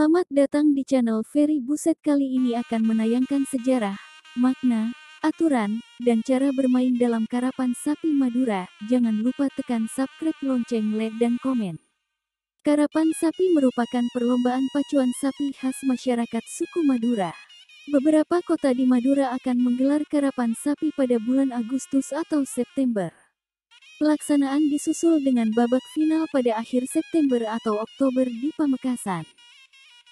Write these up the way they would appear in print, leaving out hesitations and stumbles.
Selamat datang di channel Ferry Buset. Kali ini akan menayangkan sejarah, makna, aturan, dan cara bermain dalam karapan sapi Madura. Jangan lupa tekan subscribe, lonceng, like, dan komen. Karapan sapi merupakan perlombaan pacuan sapi khas masyarakat suku Madura. Beberapa kota di Madura akan menggelar karapan sapi pada bulan Agustus atau September. Pelaksanaan disusul dengan babak final pada akhir September atau Oktober di Pamekasan.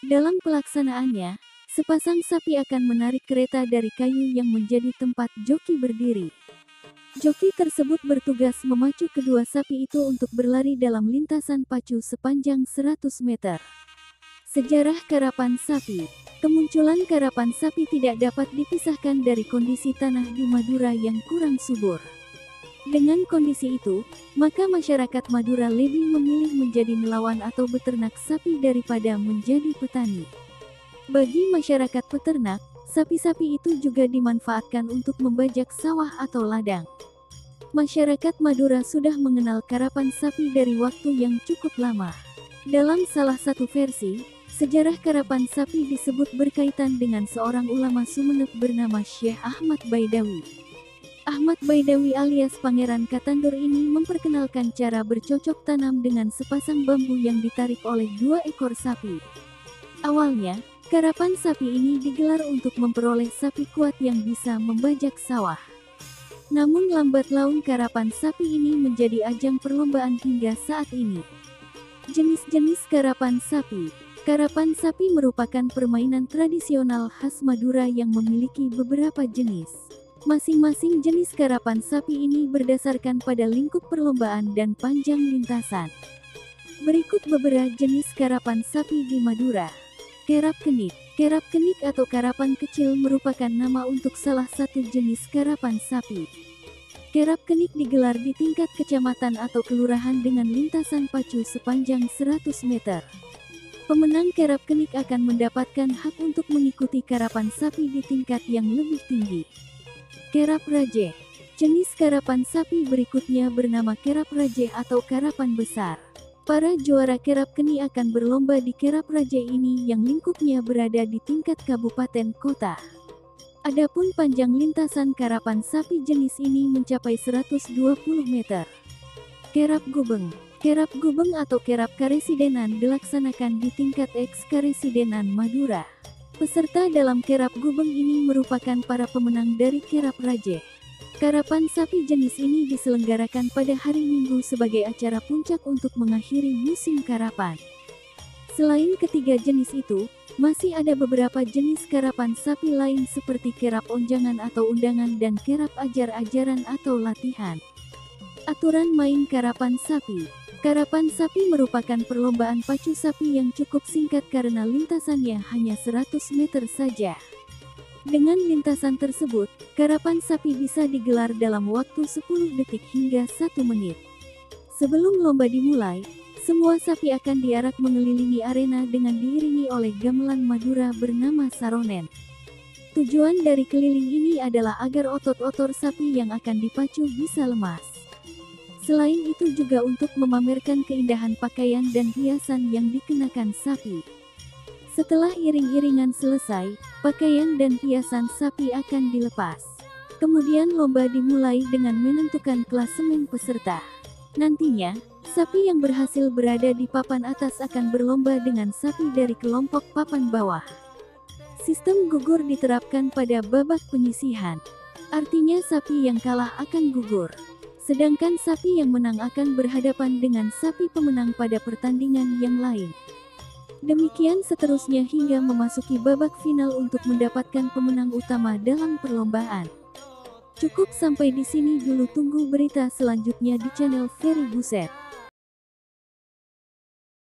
Dalam pelaksanaannya, sepasang sapi akan menarik kereta dari kayu yang menjadi tempat joki berdiri. Joki tersebut bertugas memacu kedua sapi itu untuk berlari dalam lintasan pacu sepanjang 100 meter. Sejarah karapan sapi. Kemunculan karapan sapi tidak dapat dipisahkan dari kondisi tanah di Madura yang kurang subur. Dengan kondisi itu, maka masyarakat Madura lebih memilih menjadi nelawan atau beternak sapi daripada menjadi petani. Bagi masyarakat peternak, sapi-sapi itu juga dimanfaatkan untuk membajak sawah atau ladang. Masyarakat Madura sudah mengenal karapan sapi dari waktu yang cukup lama. Dalam salah satu versi, sejarah karapan sapi disebut berkaitan dengan seorang ulama Sumeneb bernama Syekh Ahmad Baidawi. Ahmad Baidawi alias Pangeran Katandur ini memperkenalkan cara bercocok tanam dengan sepasang bambu yang ditarik oleh 2 ekor sapi. Awalnya, karapan sapi ini digelar untuk memperoleh sapi kuat yang bisa membajak sawah. Namun lambat laun karapan sapi ini menjadi ajang perlombaan hingga saat ini. Jenis-jenis karapan sapi. Karapan sapi merupakan permainan tradisional khas Madura yang memiliki beberapa jenis. Masing-masing jenis karapan sapi ini berdasarkan pada lingkup perlombaan dan panjang lintasan. Berikut beberapa jenis karapan sapi di Madura. Kerap kenik. Kerap kenik atau karapan kecil merupakan nama untuk salah satu jenis karapan sapi. Kerap kenik digelar di tingkat kecamatan atau kelurahan dengan lintasan pacu sepanjang 100 meter. Pemenang kerap kenik akan mendapatkan hak untuk mengikuti karapan sapi di tingkat yang lebih tinggi. Kerap Raje. Jenis karapan sapi berikutnya bernama kerap Raje atau karapan besar. Para juara kerap keni akan berlomba di kerap Raje ini yang lingkupnya berada di tingkat kabupaten kota. Adapun panjang lintasan karapan sapi jenis ini mencapai 120 meter. Kerap Gubeng. Kerap Gubeng atau kerap karesidenan dilaksanakan di tingkat eks-karesidenan Madura. Peserta dalam kerap gubeng ini merupakan para pemenang dari kerap Raje. Karapan sapi jenis ini diselenggarakan pada hari Minggu sebagai acara puncak untuk mengakhiri musim karapan. Selain ketiga jenis itu, masih ada beberapa jenis karapan sapi lain seperti kerap onjangan atau undangan dan kerap ajar-ajaran atau latihan. Aturan main karapan sapi. Karapan sapi merupakan perlombaan pacu sapi yang cukup singkat karena lintasannya hanya 100 meter saja. Dengan lintasan tersebut, karapan sapi bisa digelar dalam waktu 10 detik hingga 1 menit. Sebelum lomba dimulai, semua sapi akan diarak mengelilingi arena dengan diiringi oleh gamelan Madura bernama saronen. Tujuan dari keliling ini adalah agar otot-otot sapi yang akan dipacu bisa lemas. Selain itu juga untuk memamerkan keindahan pakaian dan hiasan yang dikenakan sapi. Setelah iring-iringan selesai, pakaian dan hiasan sapi akan dilepas. Kemudian lomba dimulai dengan menentukan klasemen peserta. Nantinya, sapi yang berhasil berada di papan atas akan berlomba dengan sapi dari kelompok papan bawah. Sistem gugur diterapkan pada babak penyisihan. Artinya sapi yang kalah akan gugur. Sedangkan sapi yang menang akan berhadapan dengan sapi pemenang pada pertandingan yang lain. Demikian seterusnya hingga memasuki babak final untuk mendapatkan pemenang utama dalam perlombaan. Cukup sampai di sini dulu, tunggu berita selanjutnya di channel Ferry Buset.